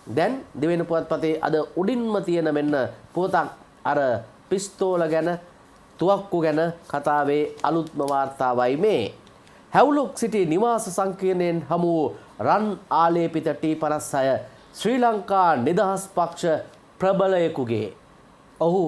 දැන් දෙවෙනි පුවත්පතේ අද උඩින්ම තියෙන මෙන්න පුවතක් අර පිස්තෝල ගැන තුවක්කු ගැන කතාවේ අලුත්ම වාර්තාවයි මේ. හැවුලොක් සිටි නිවාස සංකීර්ණයෙන් හමු වූ රන් ආලේපිත T56 ශ්‍රී ලංකා නිදහස් පක්ෂ ප්‍රබලයෙකුගේ. ඔහු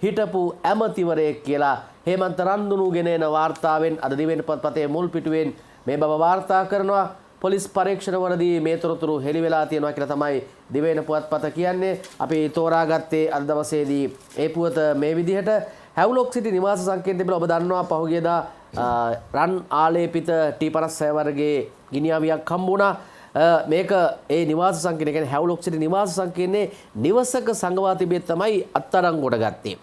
හිටපු ඇමතිවරයෙක් කියලා හේමන්ත රන්දුණු ගෙන එන වාර්තාවෙන් අද දිවෙන පොත්පතේ මුල් පිටුවෙන් මේ බව වාර්තා කරනවා. පොලිස් පරීක්ෂණවලදී මේ තොරතුරු හෙළි වෙලා තියෙනවා කියලා තමයි දිවෙන පුවත්පත කියන්නේ. අපි තෝරාගත්තේ අද දවසේදී ඒ පුවත මේ විදිහට හැවුලොක් සිටි නිවාස සංකේතය තිබුණා. ඔබ දන්නවා පහුගියදා රන් ආලේපිත T56 වර්ගයේ ගිනිඅවියක් හම්බුණා. මේක ඒ නිවාස සංකීර්ණය කියන්නේ හැවුලොක් සිටි නිවාස සංකීර්ණයේ නිවසක සංගවා තිබෙත් තමයි අත්අඩංගුවට ගත්තේ.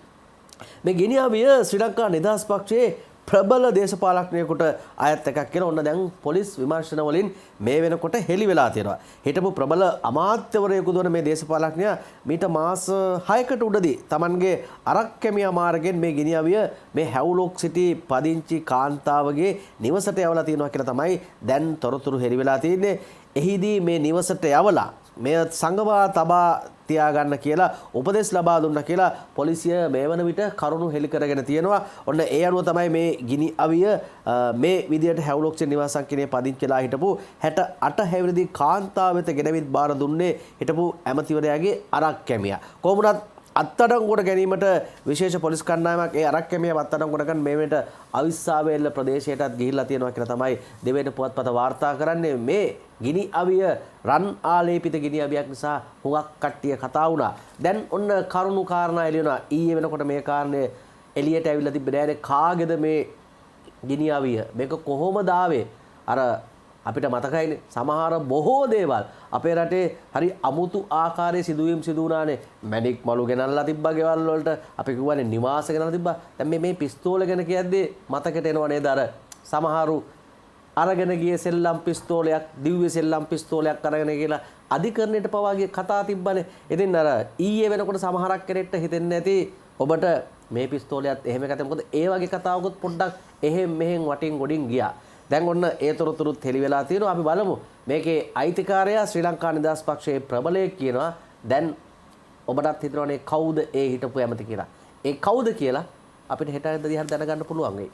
මේ ගිනිඅවිය ශ්‍රී ලංකා නිදහස් පක්ෂයේ ප්‍රබල දේශපාලඥයෙකුට අයත් එකක් කියලා ඔන්න දැන් පොලිස් විමර්ශන වලින් මේ වෙනකොට හෙළි වෙලා තියෙනවා. හිටපු ප්‍රබල අමාත්‍යවරයෙකු දුන මේ දේශපාලඥයා මීට මාස 6කට උඩදී Tamanගේ අරක්කැමියා මාර්ගයෙන් මේ ගිනිඅවිය මේ හැවුලොක් සිටි පදිංචි කාන්තාවගේ නිවසට යවලා තියෙනවා කියලා තමයි දැන් තොරතුරු හෙළි වෙලා තියෙන්නේ. එහිදී මේ නිවසට යවලා මේ සංගවා තබා තියාගන්න කියලා උපදෙස් ලබා දුන්නා කියලා පොලිසිය මේ වන විට කරුණු හෙළි කරගෙන තියෙනවා. ඔන්න ඒ අනුව තමයි මේ ගිනිඅවිය මේ විදියට හැවුලොක් සිටි නිවාස සංකීර්ණයේ පදිංචිලා හිටපු 68 හැවිරිදි කාන්තාව වෙත ගෙනවිත් බාර දුන්නේ හිටපු ඇමතිවරයාගේ අරක්කැමියා. කොහොමුණත් අත්අඩංගුවට ගැනීමට විශේෂ පොලිස් කණ්ඩායමක් ඒ අරක්කැමියව අත්අඩංගුවට ගන්න මේ වෙනට අවිස්සාවේල්ල ප්‍රදේශයටත් ගිහිල්ලා තියෙනවා කියලා තමයි දෙවෙනි පුවත්පත වාර්තා කරන්නේ. මේ ගිනිඅවිය රන් ආලේපිත ගිනිඅවියක් නිසා හුඟක් කට්ටිය කතා වුණා. දැන් ඔන්න කරුණු කාරණා එළිය වුණා. ඊයේ වෙනකොට මේ කාරණේ එළියට ඇවිල්ලා තිබ්බේ නෑනේ. කාගේද මේ ගිනිඅවිය? මේක කොහොමද ආවේ? අර අපිට මතකයිනේ සමහර බොහෝ දේවල් අපේ රටේ හරි අමුතු ආකාරයේ සිදුවීම් සිදු වුණානේ. මැණික් මලු ගෙනල්ලා තිබ්බා ගෙවල් වලට. අපි කිව්වනේ නිවාස ගෙනල්ලා තිබ්බා. දැන් මේ පිස්තෝල ගැන කියද්දී මතකයට එනවා නේද අර සමහරු අරගෙන ගියේ සෙල්ලම් පිස්තෝලයක්, දිව්‍ය සෙල්ලම් පිස්තෝලයක් අරගෙන කියලා අධිකරණයට පවාගේ කතා තිබ්බනේ. ඉතින් අර ඊයේ වෙනකොට සමහරක් කෙනෙක්ට හිතෙන්නේ නැති ඔබට මේ පිස්තෝලයත් එහෙම එකද. මොකද ඒ වගේ කතාවකුත් පොඩ්ඩක් එහෙම් මෙහෙන් වටින් ගොඩින් ගියා. දැන් ඔන්න ඒ තොරතුරුත් හෙළි වෙලා තියෙනවා. අපි බලමු මේකේ අයිතිකාරයා ශ්‍රී ලංකා නිදහස් පක්ෂයේ ප්‍රබලයෙක් කියනවා. දැන් ඔබටත් හිතනවනේ කවුද ඒ හිටපු ඇමති කියලා. ඒ කවුද කියලා අපිට හෙට දිහා දැනගන්න පුළුවන් වෙයි.